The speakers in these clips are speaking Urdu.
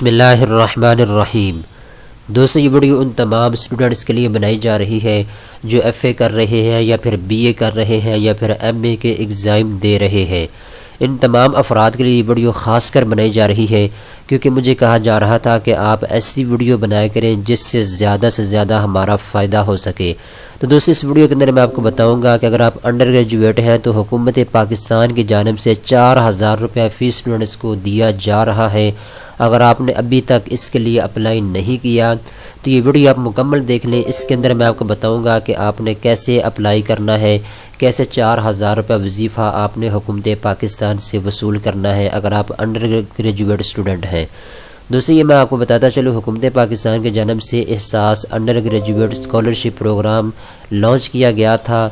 بسم اللہ الرحمن الرحیم۔ دوستو، یہ ویڈیو ان تمام اسٹوڈنٹس کے لیے بنائی جا رہی ہے جو ایف اے کر رہے ہیں یا پھر بی اے کر رہے ہیں یا پھر ایم اے کے ایگزام دے رہے ہیں۔ ان تمام افراد کے لیے یہ ویڈیو خاص کر بنائی جا رہی ہے کیونکہ مجھے کہا جا رہا تھا کہ آپ ایسی ویڈیو بنایا کریں جس سے زیادہ ہمارا فائدہ ہو سکے۔ تو دوستو، اس ویڈیو کے اندر میں آپ کو بتاؤں گا کہ اگر آپ انڈر گریجویٹ ہیں تو حکومت پاکستان کی جانب سے 4000 روپے فی اسٹوڈنٹس کو دیا جا رہا ہے۔ اگر آپ نے ابھی تک اس کے لیے اپلائی نہیں کیا تو یہ ویڈیو آپ مکمل دیکھ لیں۔ اس کے اندر میں آپ کو بتاؤں گا کہ آپ نے کیسے اپلائی کرنا ہے، کیسے 4000 روپے وظیفہ آپ نے حکومت پاکستان سے وصول کرنا ہے اگر آپ انڈر گریجویٹ اسٹوڈنٹ ہیں۔ دوستو، یہ میں آپ کو بتاتا چلوں، حکومت پاکستان کی جانب سے Ehsaas undergraduate scholarship program launch کیا گیا تھا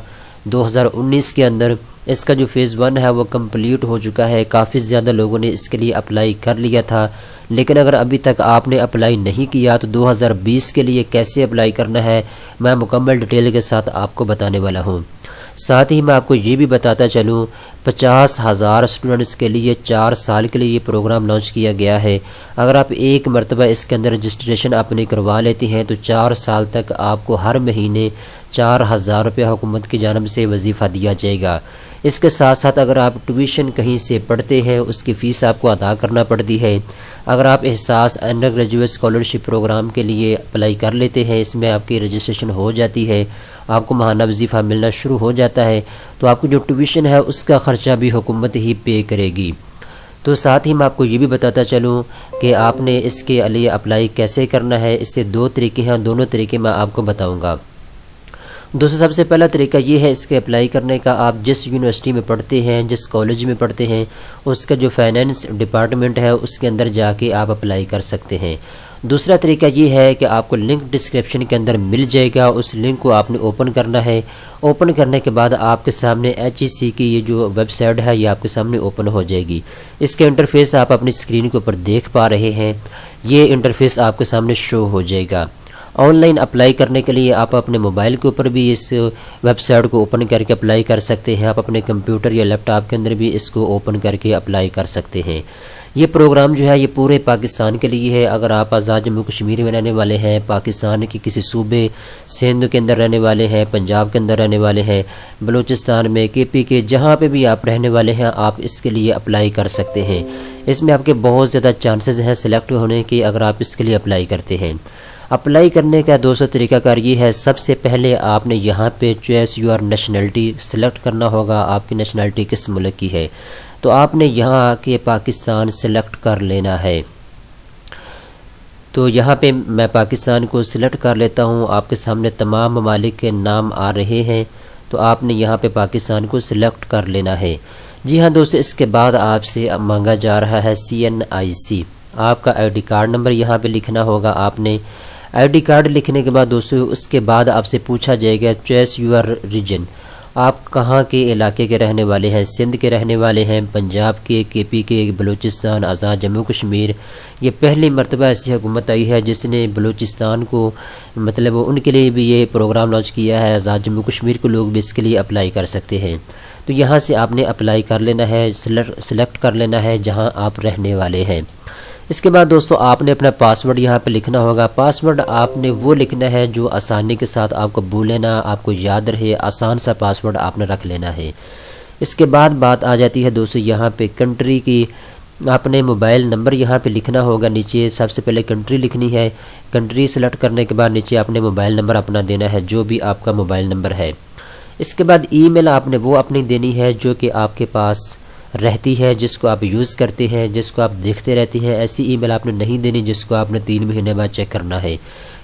2019 کے اندر۔ اس کا جو فیز 1 ہے وہ کمپلیٹ ہو چکا ہے۔ کافی زیادہ لوگوں نے اس کے لیے اپلائی کر لیا تھا، لیکن اگر ابھی تک آپ نے اپلائی نہیں کیا تو 2020 کے لیے کیسے اپلائی کرنا ہے میں مکمل ڈیٹیل کے ساتھ آپ کو بتانے والا ہوں۔ ساتھ ہی میں آپ کو یہ بھی بتاتا چلوں 50,000 اسٹوڈنٹس کے لیے 4 سال کے لیے یہ پروگرام لانچ کیا گیا ہے۔ اگر آپ ایک مرتبہ اس کے اندر رجسٹریشن اپنی کروا لیتے ہیں تو 4 سال تک آپ کو ہر مہینے 4000 روپے حکومت کی جانب سے وظیفہ دیا جائے گا۔ اس کے ساتھ ساتھ اگر آپ ٹیوشن کہیں سے پڑھتے ہیں اس کی فیس آپ کو ادا کرنا پڑتی ہے۔ اگر آپ احساس انڈر گریجویٹ اسکالرشپ پروگرام کے لیے اپلائی کر لیتے ہیں، اس میں آپ کی رجسٹریشن ہو جاتی ہے، آپ کو ماہانہ وظیفہ ملنا شروع ہو جاتا ہے، تو آپ کو جو ٹیوشن ہے اس کا خرچہ بھی حکومت ہی پے کرے گی۔ تو ساتھ ہی میں آپ کو یہ بھی بتاتا چلوں کہ آپ نے اس کے لیے اپلائی کیسے کرنا ہے۔ اس سے 2 طریقے ہیں، دونوں طریقے میں آپ کو بتاؤں گا۔ دوستو، سب سے پہلا طریقہ یہ ہے اس کے اپلائی کرنے کا، آپ جس یونیورسٹی میں پڑھتے ہیں، جس کالج میں پڑھتے ہیں، اس کا جو فائنینس ڈپارٹمنٹ ہے اس کے اندر جا کے آپ اپلائی کر سکتے ہیں۔ دوسرا طریقہ یہ ہے کہ آپ کو لنک ڈسکرپشن کے اندر مل جائے گا، اس لنک کو آپ نے اوپن کرنا ہے۔ اوپن کرنے کے بعد آپ کے سامنے HEC کی یہ جو ویب سائٹ ہے یہ آپ کے سامنے اوپن ہو جائے گی۔ اس کے انٹرفیس آپ اپنی اسکرین کے اوپر دیکھ پا رہے ہیں، یہ انٹرفیس آپ کے سامنے شو ہو جائے گا۔ آن لائن اپلائی کرنے کے لیے آپ اپنے موبائل کے اوپر بھی اس ویب سائٹ کو اوپن کر کے اپلائی کر سکتے ہیں، آپ اپنے کمپیوٹر یا لیپ ٹاپ کے اندر بھی اس کو اوپن کر کے اپلائی کر سکتے ہیں۔ یہ پروگرام جو ہے یہ پورے پاکستان کے لیے ہے۔ اگر آپ آزاد جموں کشمیر میں رہنے والے ہیں، پاکستان کے کسی صوبے سندھ کے اندر رہنے والے ہیں، پنجاب کے اندر رہنے والے ہیں، بلوچستان میں، KP کے جہاں پہ بھی آپ رہنے والے ہیں، آپ اس کے لیے اپلائی کر سکتے ہیں۔ اس میں آپ کے بہت زیادہ چانسز ہیں سلیکٹ ہونے کے اگر آپ اس کے لیے اپلائی کرتے ہیں۔ اپلائی کرنے کا دوسرا طریقہ کار یہ ہے، سب سے پہلے آپ نے یہاں پہ چوائس یور نیشنلٹی سلیکٹ کرنا ہوگا، آپ کی نیشنلٹی کس ملک کی ہے، تو آپ نے یہاں آ کے پاکستان سلیکٹ کر لینا ہے۔ تو یہاں پہ میں پاکستان کو سلیکٹ کر لیتا ہوں، آپ کے سامنے تمام ممالک کے نام آ رہے ہیں، تو آپ نے یہاں پہ پاکستان کو سلیکٹ کر لینا ہے۔ جی ہاں دوستو، اس کے بعد آپ سے مانگا جا رہا ہے CNIC، آپ کا ID کارڈ نمبر یہاں پہ لکھنا ہوگا۔ آپ نے ID کارڈ لکھنے کے بعد دوستو اس کے بعد آپ سے پوچھا جائے گا چوائس یور ریجن، آپ کہاں کے علاقے کے رہنے والے ہیں، سندھ کے رہنے والے ہیں، پنجاب کے، KP کے، بلوچستان، آزاد جموں کشمیر۔ یہ پہلی مرتبہ ایسی حکومت آئی ہے جس نے بلوچستان کو مطلب ان کے لیے بھی یہ پروگرام لانچ کیا ہے، آزاد جموں کشمیر کے لوگ بھی اس کے لیے اپلائی کر سکتے ہیں۔ تو یہاں سے آپ نے اپلائی کر لینا ہے، سلیکٹ کر لینا ہے جہاں آپ رہنے والے ہیں۔ اس کے بعد دوستو آپ نے اپنا پاسورڈ یہاں پہ لکھنا ہوگا۔ پاسورڈ آپ نے وہ لکھنا ہے جو آسانی کے ساتھ آپ کو بھولنا، آپ کو یاد رہے، آسان سا پاسورڈ آپ نے رکھ لینا ہے۔ اس کے بعد بات آ جاتی ہے دوستو یہاں پہ کنٹری کی، آپ نے موبائل نمبر یہاں پہ لکھنا ہوگا۔ نیچے سب سے پہلے کنٹری لکھنی ہے، کنٹری سلیکٹ کرنے کے بعد نیچے آپ نے موبائل نمبر اپنا دینا ہے جو بھی آپ کا موبائل نمبر ہے۔ اس کے بعد ای میل آپ نے وہ اپنی دینی ہے جو کہ آپ کے پاس رہتی ہے، جس کو آپ یوز کرتے ہیں، جس کو آپ دیکھتے رہتے ہیں۔ ایسی ای میل آپ نے نہیں دینی جس کو آپ نے 3 مہینے بعد چیک کرنا ہے،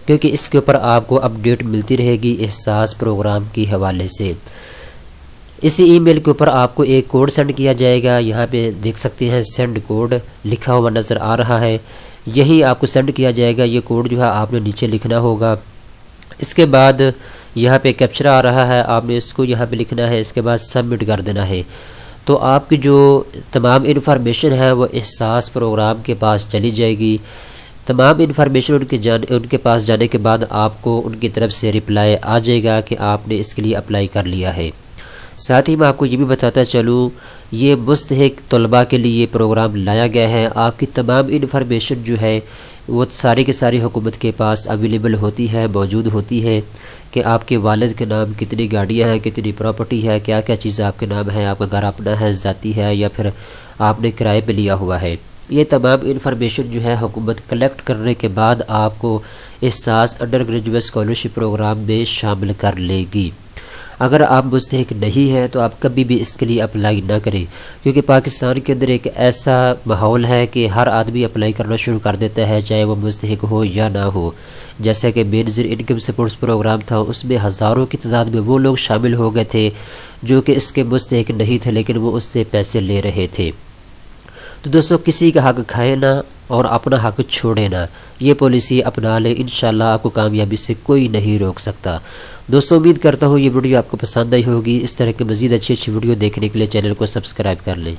کیونکہ اس کے اوپر آپ کو اپڈیٹ ملتی رہے گی احساس پروگرام کے حوالے سے۔ اسی ای میل کے اوپر آپ کو ایک کوڈ سینڈ کیا جائے گا، یہاں پہ دیکھ سکتے ہیں سینڈ کوڈ لکھا ہوا نظر آ رہا ہے، یہی آپ کو سینڈ کیا جائے گا۔ یہ کوڈ جو ہے آپ نے نیچے لکھنا ہوگا۔ اس کے بعد یہاں پہ کیپچر آ رہا ہے، آپ نے اس کو یہاں پہ لکھنا ہے، اس کے بعد سبمٹ کر دینا ہے۔ تو آپ کی جو تمام انفارمیشن ہے وہ احساس پروگرام کے پاس چلی جائے گی۔ تمام انفارمیشن ان کے پاس جانے کے بعد آپ کو ان کی طرف سے رپلائی آ جائے گا کہ آپ نے اس کے لیے اپلائی کر لیا ہے۔ ساتھ ہی میں آپ کو یہ بھی بتاتا چلوں، یہ مستحق طلباء کے لیے یہ پروگرام لایا گیا ہے۔ آپ کی تمام انفارمیشن جو ہے وہ ساری کی ساری حکومت کے پاس اویلیبل ہوتی ہے، موجود ہوتی ہے، کہ آپ کے والد کے نام کتنی گاڑیاں ہیں، کتنی پراپرٹی ہے، کیا کیا چیزیں آپ کے نام ہیں، آپ کا گھر اپنا ہے، ذاتی ہے، یا پھر آپ نے کرائے پہ لیا ہوا ہے۔ یہ تمام انفارمیشن جو ہے حکومت کلیکٹ کرنے کے بعد آپ کو احساس انڈر گریجویٹ اسکالرشپ پروگرام میں شامل کر لے گی۔ اگر آپ مستحق نہیں ہیں تو آپ کبھی بھی اس کے لیے اپلائی نہ کریں، کیونکہ پاکستان کے اندر ایک ایسا ماحول ہے کہ ہر آدمی اپلائی کرنا شروع کر دیتا ہے، چاہے وہ مستحق ہو یا نہ ہو۔ جیسا کہ بے نظیر انکم سپورٹس پروگرام تھا، اس میں ہزاروں کی تعداد میں وہ لوگ شامل ہو گئے تھے جو کہ اس کے مستحق نہیں تھے، لیکن وہ اس سے پیسے لے رہے تھے۔ تو دوستو، کسی کا حق کھائے نہ اور اپنا حق چھوڑے نہ، یہ پالیسی اپنا لے، انشاءاللہ آپ کو کامیابی سے کوئی نہیں روک سکتا۔ دوستو، امید کرتا ہوں یہ ویڈیو آپ کو پسند آئی ہوگی۔ اس طرح کے مزید اچھی ویڈیو دیکھنے کے لیے چینل کو سبسکرائب کر لیں۔